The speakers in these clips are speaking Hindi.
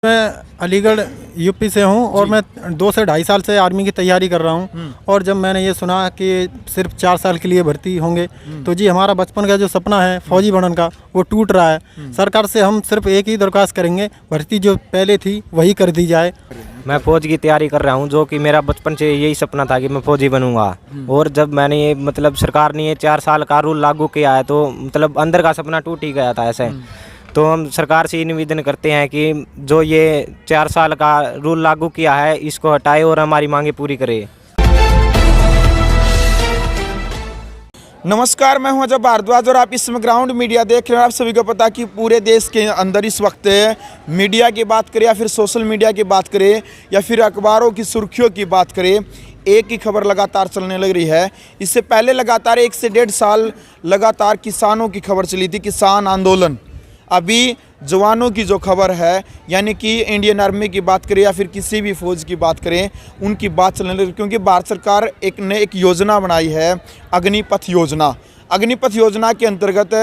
मैं अलीगढ़ यूपी से हूँ और मैं 2 से ढाई साल से आर्मी की तैयारी कर रहा हूँ। और जब मैंने ये सुना कि सिर्फ 4 साल के लिए भर्ती होंगे तो जी हमारा बचपन का जो सपना है फौजी बनने का वो टूट रहा है। सरकार से हम सिर्फ एक ही दरख्वास्त करेंगे, भर्ती जो पहले थी वही कर दी जाए। मैं फ़ौज की तैयारी कर रहा हूँ, जो कि मेरा बचपन से यही सपना था कि मैं फ़ौजी बनूंगा। और जब मैंने ये सरकार ने ये 4 साल का रूल लागू किया है तो अंदर का सपना टूट ही गया था ऐसे। तो हम सरकार से ये निवेदन करते हैं कि जो ये 4 साल का रूल लागू किया है इसको हटाए और हमारी मांगे पूरी करे। नमस्कार, मैं हूं अजय भारद्वाज और आप इस समय ग्राउंड मीडिया देख रहे हैं। आप सभी को पता कि पूरे देश के अंदर इस वक्त मीडिया की बात करें या फिर सोशल मीडिया की बात करें या फिर अखबारों की सुर्खियों की बात करें, एक ही खबर लगातार चलने लग रही है। इससे पहले लगातार 1 से 1.5 साल लगातार किसानों की खबर चली थी, किसान आंदोलन। अभी जवानों की जो खबर है, यानी कि इंडियन आर्मी की बात करें या फिर किसी भी फौज की बात करें, उनकी बात चलने लगी, क्योंकि भारत सरकार एक योजना बनाई है, अग्निपथ योजना। अग्निपथ योजना के अंतर्गत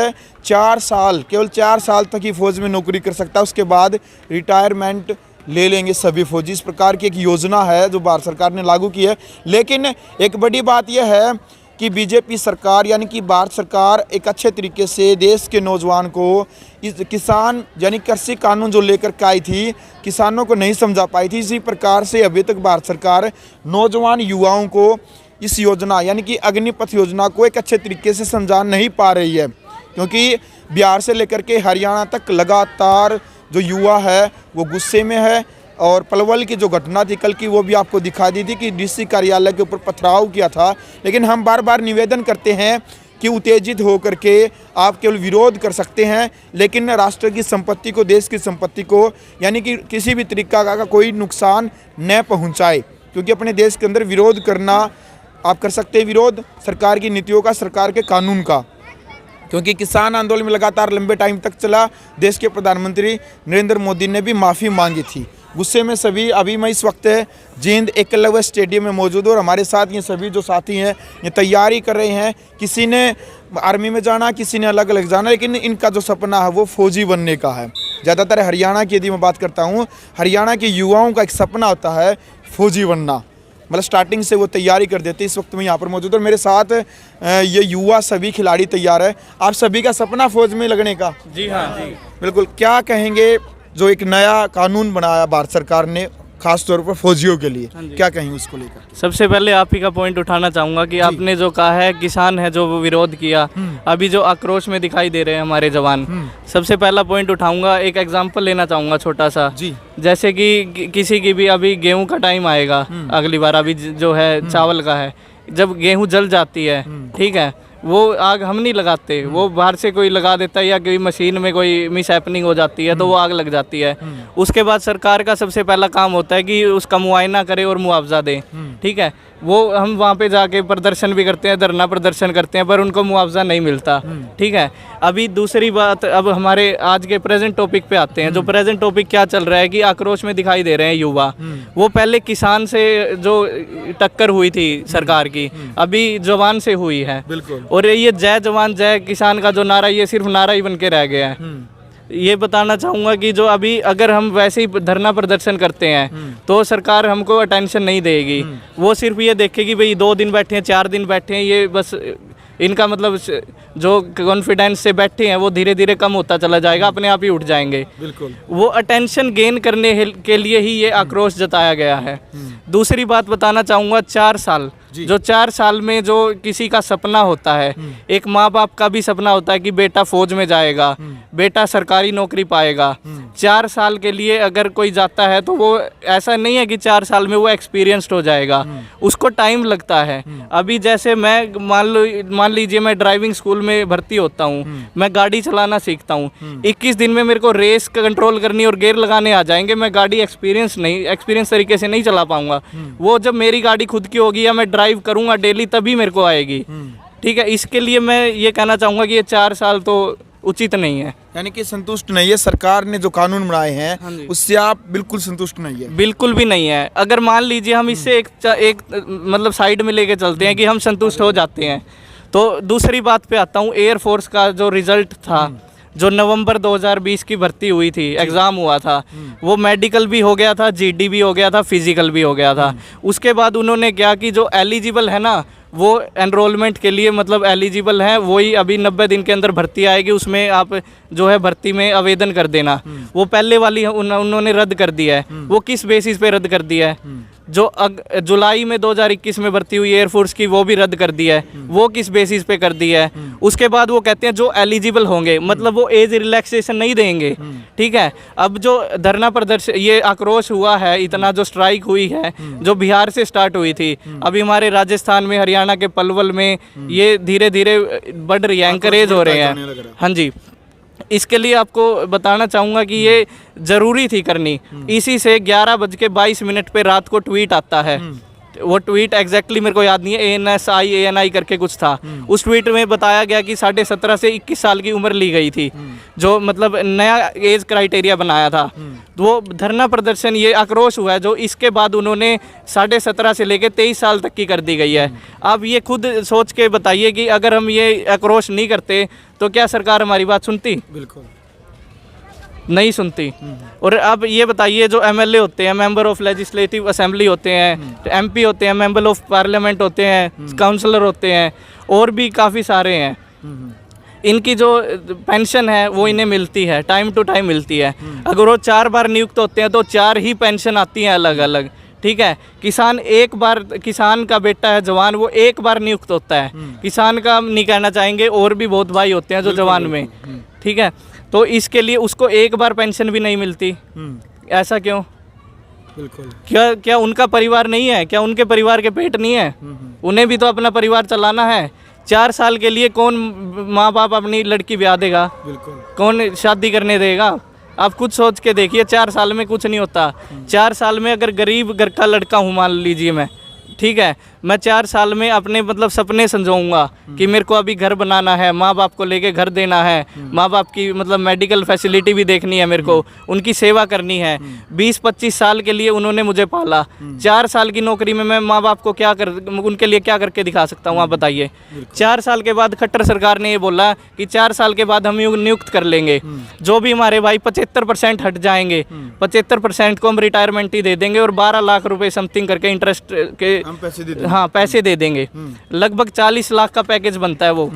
4 साल, केवल 4 साल तक ही फौज में नौकरी कर सकता है, उसके बाद रिटायरमेंट ले लेंगे सभी फौजी। इस प्रकार की एक योजना है जो भारत सरकार ने लागू की है। लेकिन एक बड़ी बात यह है कि बीजेपी सरकार यानी कि भारत सरकार एक अच्छे तरीके से देश के नौजवान को इस किसान यानी कृषि कानून जो लेकर के आई थी, किसानों को नहीं समझा पाई थी। इसी प्रकार से अभी तक भारत सरकार नौजवान युवाओं को इस योजना यानी कि अग्निपथ योजना को एक अच्छे तरीके से समझा नहीं पा रही है, क्योंकि बिहार से लेकर के हरियाणा तक लगातार जो युवा है वो गुस्से में है। और पलवल की जो घटना थी कल की, वो भी आपको दिखा दी थी कि डीसी कार्यालय के ऊपर पथराव किया था। लेकिन हम बार बार निवेदन करते हैं कि उत्तेजित होकर के आप केवल विरोध कर सकते हैं, लेकिन राष्ट्र की संपत्ति को, देश की संपत्ति को यानी कि किसी भी तरीका का कोई नुकसान न पहुंचाए। क्योंकि अपने देश के अंदर विरोध करना आप कर सकते हैं, विरोध सरकार की नीतियों का, सरकार के कानून का। क्योंकि किसान आंदोलन में लगातार लंबे टाइम तक चला। देश के प्रधानमंत्री नरेंद्र मोदी ने भी माफ़ी मांगी थी, गुस्से में सभी। अभी मैं इस वक्त जींद एकलव्य स्टेडियम में मौजूद हूँ और हमारे साथ ये सभी जो साथी हैं ये तैयारी कर रहे हैं। किसी ने आर्मी में जाना, किसी ने अलग अलग जाना, लेकिन इनका जो सपना है वो फौजी बनने का है। ज़्यादातर हरियाणा की यदि मैं बात करता हूँ, हरियाणा के युवाओं का एक सपना होता है फौजी बनना, स्टार्टिंग से वो तैयारी कर देते। इस वक्त मैं यहाँ पर मौजूद और मेरे साथ ये युवा सभी खिलाड़ी तैयार है। आप सभी का सपना फौज में लगने का? जी हाँ जी बिल्कुल। क्या कहेंगे जो एक नया कानून बनाया भारत सरकार ने खास तौर पर फौजियों के लिए, क्या कहेंगे उसको लेकर? सबसे पहले आप ही का पॉइंट उठाना चाहूँगा कि आपने जो कहा है किसान है जो वो विरोध किया, अभी जो आक्रोश में दिखाई दे रहे हैं हमारे जवान, सबसे पहला पॉइंट उठाऊंगा। एक एग्जांपल लेना चाहूँगा छोटा सा जी। जैसे कि किसी की भी अभी गेहूं का टाइम आएगा अगली बार, अभी जो है चावल का है, जब गेहूं जल जाती है, ठीक है, वो आग हम नहीं लगाते, वो बाहर से कोई लगा देता है या कोई मशीन में कोई मिस हैपनिंग हो जाती है तो वो आग लग जाती है। उसके बाद सरकार का सबसे पहला काम होता है कि उसका मुआयना करे और मुआवजा दे, ठीक है। वो हम वहाँ पे जाके प्रदर्शन भी करते हैं, धरना प्रदर्शन करते हैं, पर उनको मुआवजा नहीं मिलता, ठीक है। अभी दूसरी बात, अब हमारे आज के प्रेजेंट टॉपिक पे आते हैं। जो प्रेजेंट टॉपिक क्या चल रहा है कि आक्रोश में दिखाई दे रहे हैं युवा, वो पहले किसान से जो टक्कर हुई थी सरकार की, अभी जवान से हुई है। और ये जय जवान जय किसान का जो नारा, ये सिर्फ नारा ही बन के रह गया है। ये बताना चाहूँगा कि जो अभी अगर हम वैसे ही धरना प्रदर्शन करते हैं तो सरकार हमको अटेंशन नहीं देगी। वो सिर्फ ये देखेगी भाई 2 दिन बैठे हैं, 4 दिन बैठे हैं, ये बस इनका जो कॉन्फिडेंस से बैठे हैं वो धीरे धीरे कम होता चला जाएगा, अपने आप ही उठ जाएंगे। बिल्कुल। वो अटेंशन गेन करने के लिए ही ये आक्रोश जताया गया है। दूसरी बात बताना चाहूँगा, 4 साल, जो 4 साल में जो किसी का सपना होता है, एक माँ बाप का भी सपना होता है कि बेटा फौज में जाएगा, बेटा सरकारी नौकरी पाएगा। 4 साल के लिए अगर कोई जाता है तो वो ऐसा नहीं है कि 4 साल में वो एक्सपीरियंस्ड हो जाएगा, उसको टाइम लगता है। अभी जैसे मैं मान लीजिए मैं ड्राइविंग स्कूल में भर्ती होता हूँ, मैं गाड़ी चलाना सीखता हूँ, 21 दिन में मेरे को रेस कंट्रोल करनी और गियर लगाने आ जाएंगे, मैं गाड़ी एक्सपीरियंस तरीके से नहीं चला पाऊंगा। वो जब मेरी गाड़ी खुद की होगी या मैं ड्राइव करूंगा डेली तभी मेरे को आएगी, ठीक है। इसके लिए मैं ये कहना चाहूँगा कि ये 4 साल तो उचित नहीं है। यानी कि संतुष्ट नहीं है सरकार ने जो कानून बनाए हैं, उससे आप बिल्कुल संतुष्ट नहीं है? बिल्कुल भी नहीं है। अगर मान लीजिए हम इससे एक साइड में लेके चलते हैं कि हम संतुष्ट हो जाते हैं, तो दूसरी बात पे आता हूँ। एयरफोर्स का जो रिजल्ट था, जो नवंबर 2020 की भर्ती हुई थी, एग्ज़ाम हुआ था, वो मेडिकल भी हो गया था, जीडी भी हो गया था, फिजिकल भी हो गया था। उसके बाद उन्होंने क्या कि जो एलिजिबल है ना, वो एनरोलमेंट के लिए मतलब एलिजिबल हैं, वही अभी 90 दिन के अंदर भर्ती आएगी, उसमें आप जो है भर्ती में आवेदन कर देना। वो पहले वाली उन्होंने रद्द कर दिया है। वो किस बेसिस पे रद्द कर दिया है? जो जुलाई में 2021 में भर्ती हुई एयरफोर्स की, वो भी रद्द कर दिया है। वो किस बेसिस पे कर दिया है? उसके बाद वो कहते हैं जो एलिजिबल होंगे, मतलब वो एज रिलैक्सेशन नहीं देंगे। ठीक है, अब जो धरना प्रदर्शन, ये आक्रोश हुआ है, इतना जो स्ट्राइक हुई है, जो बिहार से स्टार्ट हुई थी, अभी हमारे राजस्थान में, हरियाणा के पलवल में ये धीरे धीरे बढ़ रही है, एंकरेज हो रहे हैं। हाँ जी, इसके लिए आपको बताना चाहूँगा कि ये ज़रूरी थी करनी। इसी से 11:22 पे रात को ट्वीट आता है। वो ट्वीट एग्जैक्टली मेरे को याद नहीं है, ANI करके कुछ था। उस ट्वीट में बताया गया कि 17.5 से 21 साल की उम्र ली गई थी, जो मतलब नया एज क्राइटेरिया बनाया था। तो वो धरना प्रदर्शन, ये आक्रोश हुआ है, जो इसके बाद उन्होंने 17.5 से लेकर 23 साल तक की कर दी गई है। अब ये खुद सोच के बताइए कि अगर हम ये आक्रोश नहीं करते तो क्या सरकार हमारी बात सुनती? बिल्कुल नहीं सुनती। और अब ये बताइए, जो MLA होते हैं, मेंबर ऑफ लेजिस्लेटिव असेंबली होते हैं, MP होते हैं, मेंबर ऑफ पार्लियामेंट होते हैं, काउंसलर होते हैं, और भी काफ़ी सारे हैं, इनकी जो पेंशन है वो इन्हें मिलती है, टाइम टू टाइम मिलती है। अगर वो 4 बार नियुक्त होते हैं तो 4 ही पेंशन आती हैं अलग अलग। ठीक है, किसान एक बार, किसान का बेटा है जवान, वो एक बार नियुक्त होता है। किसान का हम नहीं कहना चाहेंगे, और भी बहुत भाई होते हैं जो जवान में। ठीक है, तो इसके लिए उसको एक बार पेंशन भी नहीं मिलती। ऐसा क्यों? बिल्कुल। क्या उनका परिवार नहीं है? क्या उनके परिवार के पेट नहीं है? उन्हें भी तो अपना परिवार चलाना है। 4 साल के लिए कौन माँ बाप अपनी लड़की ब्याह देगा? बिल्कुल। कौन शादी करने देगा? आप खुद सोच के देखिए, 4 साल में कुछ नहीं होता। 4 साल में अगर गरीब घर का लड़का हूँ, मान लीजिए मैं, ठीक है, मैं 4 साल में अपने मतलब सपने संजोऊंगा कि मेरे को अभी घर बनाना है, माँ बाप को लेके घर देना है, माँ बाप की मतलब मेडिकल फैसिलिटी भी देखनी है मेरे को, उनकी सेवा करनी है। 20-25 साल के लिए उन्होंने मुझे पाला। 4 साल की नौकरी में मैं माँ बाप को उनके लिए क्या करके दिखा सकता हूँ? आप बताइए। 4 साल के बाद खट्टर सरकार ने ये बोला कि 4 साल के बाद हम नियुक्त कर लेंगे। जो भी हमारे भाई 75% हट जाएंगे, 75% को हम रिटायरमेंट ही दे देंगे, और 12 लाख रुपए समथिंग करके इंटरेस्ट के हम पैसे दे पैसे दे देंगे। लगभग 40 लाख का पैकेज बनता है वो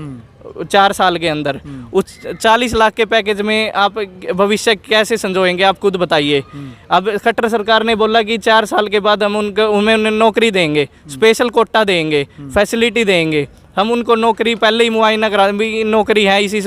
4 साल के अंदर। उस 40 लाख के पैकेज में आप भविष्य कैसे संजोएंगे? आप खुद बताइए। अब खट्टर सरकार ने बोला कि 4 साल के बाद हम उन्हें नौकरी देंगे, स्पेशल कोटा देंगे, फैसिलिटी देंगे। हम उनको नौकरी पहले ही मुआयना करा, नौकरी है इसी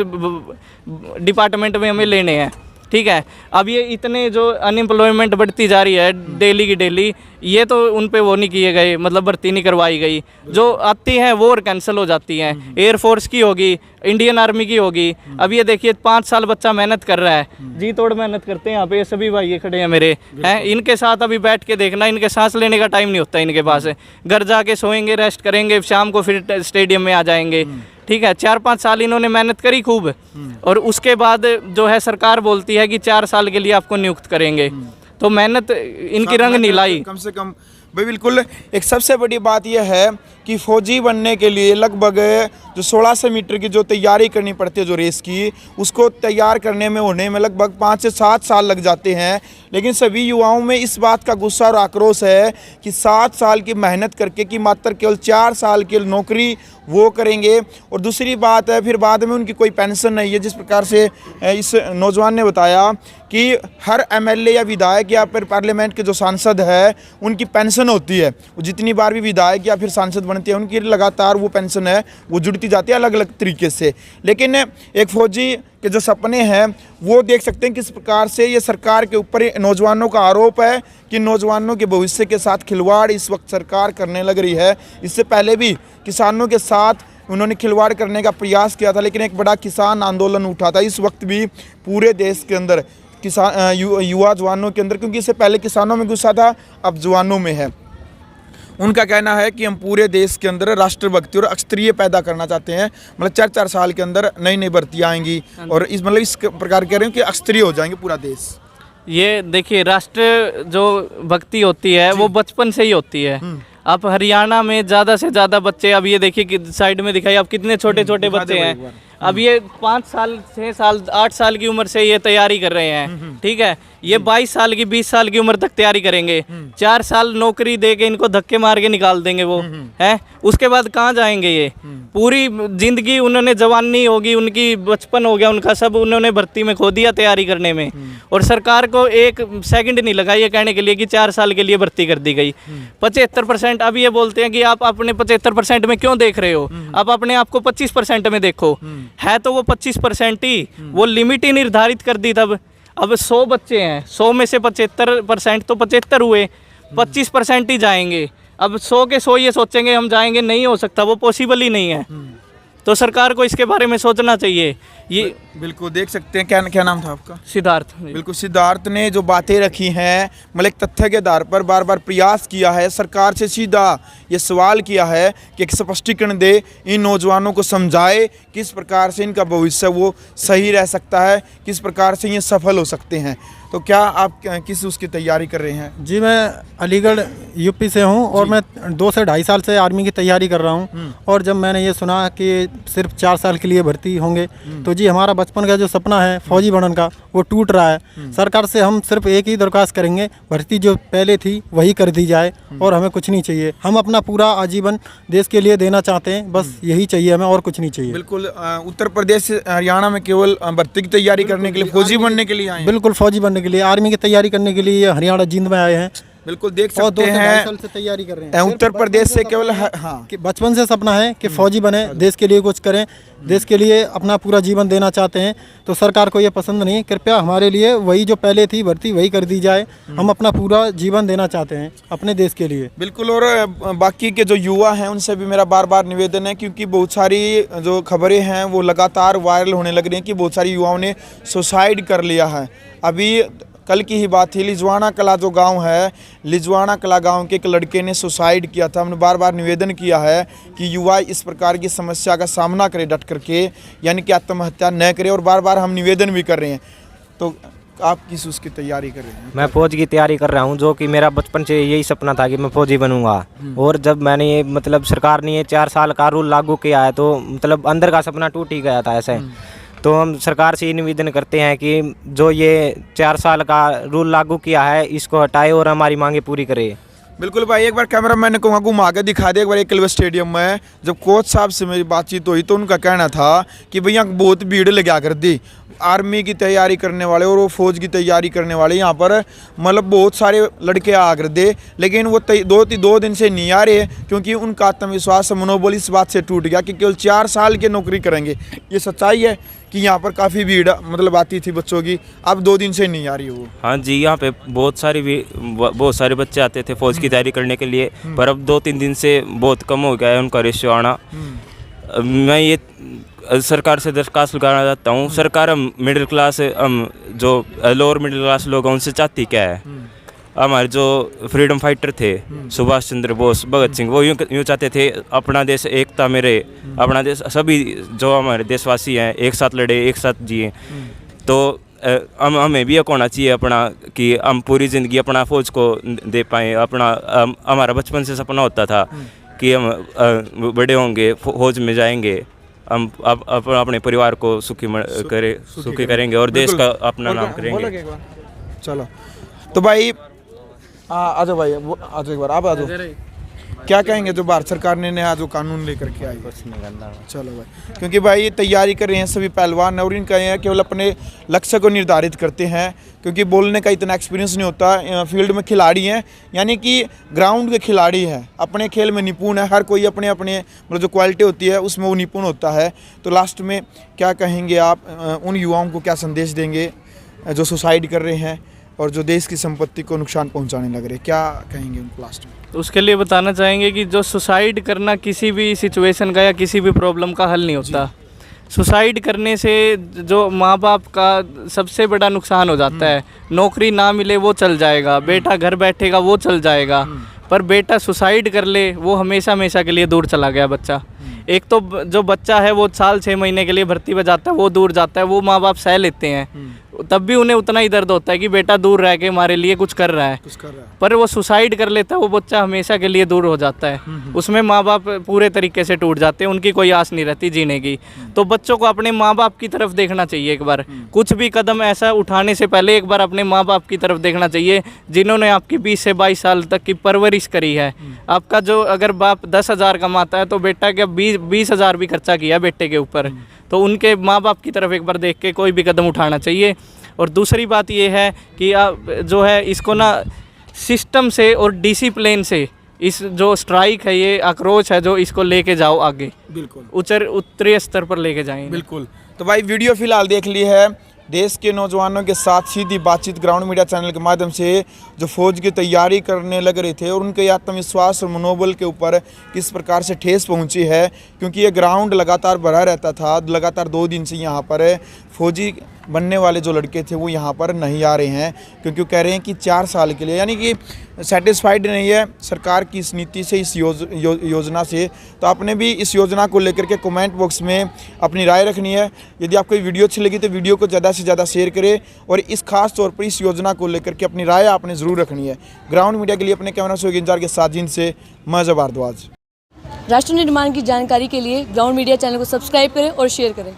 डिपार्टमेंट में हमें लेने हैं। ठीक है, अब ये इतने जो अनएम्प्लॉयमेंट बढ़ती जा रही है डेली की डेली, ये तो उन पे वो नहीं किए गए, मतलब भर्ती नहीं करवाई गई। जो आती हैं वो और कैंसिल हो जाती हैं। एयरफोर्स की होगी, इंडियन आर्मी की होगी। अब ये देखिए 5 साल बच्चा मेहनत कर रहा है, जी तोड़ मेहनत करते हैं। यहाँ पे सभी भाई ये खड़े हैं मेरे, हैं, इनके साथ अभी बैठ के देखना, इनके सांस लेने का टाइम नहीं होता इनके पास। घर जाके सोएंगे, रेस्ट करेंगे, शाम को फिर स्टेडियम में आ जाएंगे। ठीक है, 4-5 साल इन्होंने मेहनत करी खूब, और उसके बाद जो है सरकार बोलती है कि 4 साल के लिए आपको नियुक्त करेंगे। तो मेहनत इनकी रंग नहीं लाई। कम से कम भाई बिल्कुल। एक सबसे बड़ी बात यह है कि फौजी बनने के लिए लगभग जो 1600 मीटर की जो तैयारी करनी पड़ती है, जो रेस की, उसको तैयार करने में होने में लगभग 5 से 7 साल लग जाते हैं। लेकिन सभी युवाओं में इस बात का गुस्सा और आक्रोश है कि 7 साल की मेहनत करके कि मात्र केवल 4 साल की नौकरी वो करेंगे। और दूसरी बात है, फिर बाद में उनकी कोई पेंशन नहीं है। जिस प्रकार से इस नौजवान ने बताया कि हर MLA या विधायक या फिर पार्लियामेंट के जो सांसद है, उनकी पेंशन होती है। वो जितनी बार भी विधायक या फिर सांसद बनते हैं, उनकी लगातार वो पेंशन है वो जुड़ती जाती है अलग अलग तरीके से। लेकिन एक फौजी के जो सपने हैं वो देख सकते हैं किस प्रकार से ये सरकार के ऊपर नौजवानों का आरोप है कि नौजवानों के भविष्य के साथ खिलवाड़ इस वक्त सरकार करने लग रही है। इससे पहले भी किसानों के साथ उन्होंने खिलवाड़ करने का प्रयास किया था, लेकिन एक बड़ा किसान आंदोलन उठा था। इस वक्त भी पूरे देश के अंदर किसान युवा जवानों के अंदर, क्योंकि इससे पहले किसानों में गुस्सा था, अब जवानों में है। उनका कहना है कि हम पूरे देश के अंदर राष्ट्रभक्ति और अक्षत्रिय पैदा करना चाहते हैं। मतलब 4-4 साल के अंदर नई नई भर्तियाँ आएंगी, और इस मतलब इस प्रकार कह रहे हैं कि अक्षत्रिय हो जाएंगे पूरा देश। ये देखिए, राष्ट्र जो भक्ति होती है वो बचपन से ही होती है। आप हरियाणा में ज़्यादा से ज़्यादा बच्चे, अब ये देखिए कि साइड में दिखाई, आप कितने छोटे छोटे बच्चे हैं। अब ये 5 साल 6 साल 8 साल की उम्र से ये तैयारी कर रहे हैं, ठीक है। ये 22 साल की 20 साल की उम्र तक तैयारी करेंगे, 4 साल नौकरी दे के इनको धक्के मार के निकाल देंगे वो, हैं। उसके बाद कहाँ जाएंगे ये? पूरी जिंदगी उन्होंने, जवानी होगी उनकी, बचपन हो गया उनका, सब उन्होंने भर्ती में खो दिया तैयारी करने में। और सरकार को एक सेकंड नहीं लगा ये कहने के लिए कि 4 साल के लिए भर्ती कर दी गई। 75%, अब ये बोलते हैं कि आप अपने 75% में क्यों देख रहे हो, आप अपने आप को 25% में देखो। है तो वो 25% ही, वो लिमिट ही निर्धारित कर दी तब। अब 100 बच्चे हैं, 100 में से 75% तो 75 हुए, 25% ही जाएंगे। अब 100 के 100 ये सोचेंगे हम जाएंगे, नहीं हो सकता, वो पॉसिबल ही नहीं है। तो सरकार को इसके बारे में सोचना चाहिए। ये बिल्कुल देख सकते हैं। क्या क्या नाम था आपका? सिद्धार्थ। बिल्कुल, सिद्धार्थ ने जो बातें रखी हैं, मतलब एक तथ्य के आधार पर बार बार प्रयास किया है, सरकार से सीधा ये सवाल किया है कि एक स्पष्टीकरण दे, इन नौजवानों को समझाए किस प्रकार से इनका भविष्य वो सही रह सकता है, किस प्रकार से ये सफल हो सकते हैं। तो क्या आप किस उसकी तैयारी कर रहे हैं? जी, मैं अलीगढ़ यूपी से हूँ और मैं 2 से ढाई साल से आर्मी की तैयारी कर रहा हूँ। और जब मैंने ये सुना कि सिर्फ 4 साल के लिए भर्ती होंगे, तो जी हमारा बचपन का जो सपना है फौजी बनने का, वो टूट रहा है। सरकार से हम सिर्फ एक ही दरख्वास्त करेंगे, भर्ती जो पहले थी वही कर दी जाए और हमें कुछ नहीं चाहिए। हम अपना पूरा आजीवन देश के लिए देना चाहते हैं, बस यही चाहिए हमें, और कुछ नहीं चाहिए। बिल्कुल, उत्तर प्रदेश हरियाणा में केवल भर्ती की तैयारी करने के लिए, फौजी बनने के लिए आए हैं? बिल्कुल, फौजी बनने के लिए, आर्मी की तैयारी करने के लिए हरियाणा जींद में आए हैं। बिल्कुल देख और सकते 2 से ढाई हैं साल से तैयारी कर रहे हैं। उत्तर प्रदेश से केवल हाँ कि बचपन से सपना है कि फौजी बने, देश के लिए कुछ करें, देश के लिए अपना पूरा जीवन देना चाहते हैं। तो सरकार को ये पसंद नहीं, कृपया हमारे लिए वही जो पहले थी भर्ती वही कर दी जाए। हम अपना पूरा जीवन देना चाहते हैं अपने देश के लिए। बिल्कुल। और बाकी के जो युवा हैं उनसे भी मेरा बार बार निवेदन है, क्योंकि बहुत सारी जो खबरें हैं वो लगातार वायरल होने लग रही हैं कि बहुत सारी युवाओं ने सुसाइड कर लिया है। अभी कल की ही बात थी, लिजवाना कला जो गांव है, लिजवाना कला गांव के एक लड़के ने सुसाइड किया था। हमने बार बार निवेदन किया है कि युवा इस प्रकार की समस्या का सामना करे डट करके, यानी कि आत्महत्या न करे, और बार बार हम निवेदन भी कर रहे हैं। तो आप किस उसकी तैयारी कर रहे हैं? मैं फौज की तैयारी कर रहा हूँ, जो कि मेरा बचपन से यही सपना था कि मैं फौजी बनूंगा। और जब मैंने ये, मतलब सरकार ने ये 4 साल का रूल लागू किया है, तो मतलब अंदर का सपना टूट ही गया था ऐसे। तो हम सरकार से ये निवेदन करते हैं कि जो ये 4 साल का रूल लागू किया है इसको हटाए और हमारी मांगे पूरी करे। बिल्कुल भाई, एक बार कैमरा मैंने कहूँगा घुमा के दिखा दे। एक बार एक स्टेडियम में जब कोच साहब से मेरी बातचीत हुई तो उनका कहना था कि भैया बहुत भीड़ लगा कर दी, आर्मी की तैयारी करने वाले और वो फौज की तैयारी करने वाले यहाँ पर, मतलब बहुत सारे लड़के आ कर दे, लेकिन वो 2 दिन से नहीं आ रहे, क्योंकि उनका आत्मविश्वास मनोबल इस बात से टूट गया कि केवल 4 साल की नौकरी करेंगे। ये सच्चाई है कि यहाँ पर काफ़ी भीड़ मतलब आती थी बच्चों की, अब 2 दिन से नहीं आ रही वो। हाँ जी, यहाँ पे बहुत सारे बच्चे आते थे फौज की तैयारी करने के लिए, पर अब 2-3 दिन से बहुत कम हो गया है उनका रेशियो आना। मैं ये सरकार से दरख्वास्त लगाना चाहता हूँ, सरकार हम मिडिल क्लास, हम जो लोअर मिडिल क्लास लोग हैं उनसे चाहती क्या है? हमारे जो फ्रीडम फाइटर थे सुभाष चंद्र बोस, भगत सिंह, वो यूँ चाहते थे अपना देश एकता में रहे, अपना देश सभी जो हमारे देशवासी हैं एक साथ लड़े, एक साथ जिए। तो हमें भी एक होना चाहिए अपना कि हम पूरी ज़िंदगी अपना फौज को दे पाएँ। अपना हमारा बचपन से सपना होता था कि हम बड़े होंगे फौज में जाएंगे, हम अपने परिवार को सुखी करेंगे और देश का अपना नाम करेंगे। चलो तो भाई आ जाओ भाई, आ जाओ एक बार, आप आ जाओ। क्या कहेंगे जो भारत सरकार ने नया जो कानून लेकर के आई? चलो भाई, क्योंकि भाई तैयारी कर रहे हैं सभी पहलवान, और इनका ये केवल अपने लक्ष्य को निर्धारित करते हैं, क्योंकि बोलने का इतना एक्सपीरियंस नहीं होता। फील्ड में खिलाड़ी हैं, यानी कि ग्राउंड के खिलाड़ी हैं, अपने खेल में निपुण है, हर कोई अपने अपने मतलब जो क्वालिटी होती है उसमें वो निपुण होता है। तो लास्ट में क्या कहेंगे आप उन युवाओं को, क्या संदेश देंगे जो सुसाइड कर रहे हैं और जो देश की संपत्ति को नुकसान पहुंचाने लग रहे, क्या कहेंगे उनको लास्ट में? तो उसके लिए बताना चाहेंगे कि जो सुसाइड करना किसी भी सिचुएशन का या किसी भी प्रॉब्लम का हल नहीं होता। सुसाइड करने से जो माँ बाप का सबसे बड़ा नुकसान हो जाता है। नौकरी ना मिले वो चल जाएगा, बेटा घर बैठेगा वो चल जाएगा, पर बेटा सुसाइड कर ले वो हमेशा हमेशा के लिए दूर चला गया बच्चा। एक तो जो बच्चा है वो साल 6 महीने के लिए भर्ती में जाता है, वो दूर जाता है, वो माँ बाप सह लेते हैं, तब भी उन्हें उतना ही दर्द होता है कि बेटा दूर रह के हमारे लिए कुछ कर रहा है, पर वो सुसाइड कर लेता है, वो बच्चा हमेशा के लिए दूर हो जाता है। उसमें माँ बाप पूरे तरीके से टूट जाते हैं, उनकी कोई आस नहीं रहती जीने की। तो बच्चों को अपने माँ बाप की तरफ देखना चाहिए एक बार, कुछ भी कदम ऐसा उठाने से पहले एक बार अपने माँ बाप की तरफ देखना चाहिए, जिन्होंने आपकी 20 से 22 साल तक की परवरिश करी है। आपका जो अगर बाप 10,000 कमाता है तो बेटा क्या 20,000 भी खर्चा किया बेटे के ऊपर, तो उनके माँ बाप की तरफ एक बार देख के कोई भी कदम उठाना चाहिए। और दूसरी बात ये है कि आप जो है इसको ना सिस्टम से और डिसिप्लिन से, इस जो स्ट्राइक है, ये आक्रोश है, जो इसको लेके जाओ आगे, बिल्कुल उत्तरीय स्तर पर लेके जाएंगे। बिल्कुल। तो भाई वीडियो फिलहाल देख ली है, देश के नौजवानों के साथ सीधी बातचीत ग्राउंड मीडिया चैनल के माध्यम से जो फौज की तैयारी करने लग रहे थे और उनके आत्मविश्वास और मनोबल के ऊपर किस प्रकार से ठेस पहुंची है, क्योंकि ये ग्राउंड लगातार भरा रहता था। लगातार 2 दिन से यहाँ पर फौजी बनने वाले जो लड़के थे वो यहाँ पर नहीं आ रहे हैं, क्योंकि वो कह रहे हैं कि 4 साल के लिए, यानी कि सेटिस्फाइड नहीं है सरकार की इस नीति से, इस योजना से। तो आपने भी इस योजना को लेकर के कमेंट बॉक्स में अपनी राय रखनी है। यदि आपको वीडियो अच्छी लगी तो वीडियो को ज़्यादा से ज़्यादा शेयर करें, और इस खास तौर पर इस योजना को लेकर के अपनी राय आपने ज़रूर रखनी है। ग्राउंड मीडिया के लिए अपने कैमरा से इंतजार के साथ जिन से मैं भारद्वाज। राष्ट्र निर्माण की जानकारी के लिए ग्राउंड मीडिया चैनल को सब्सक्राइब करें और शेयर करें।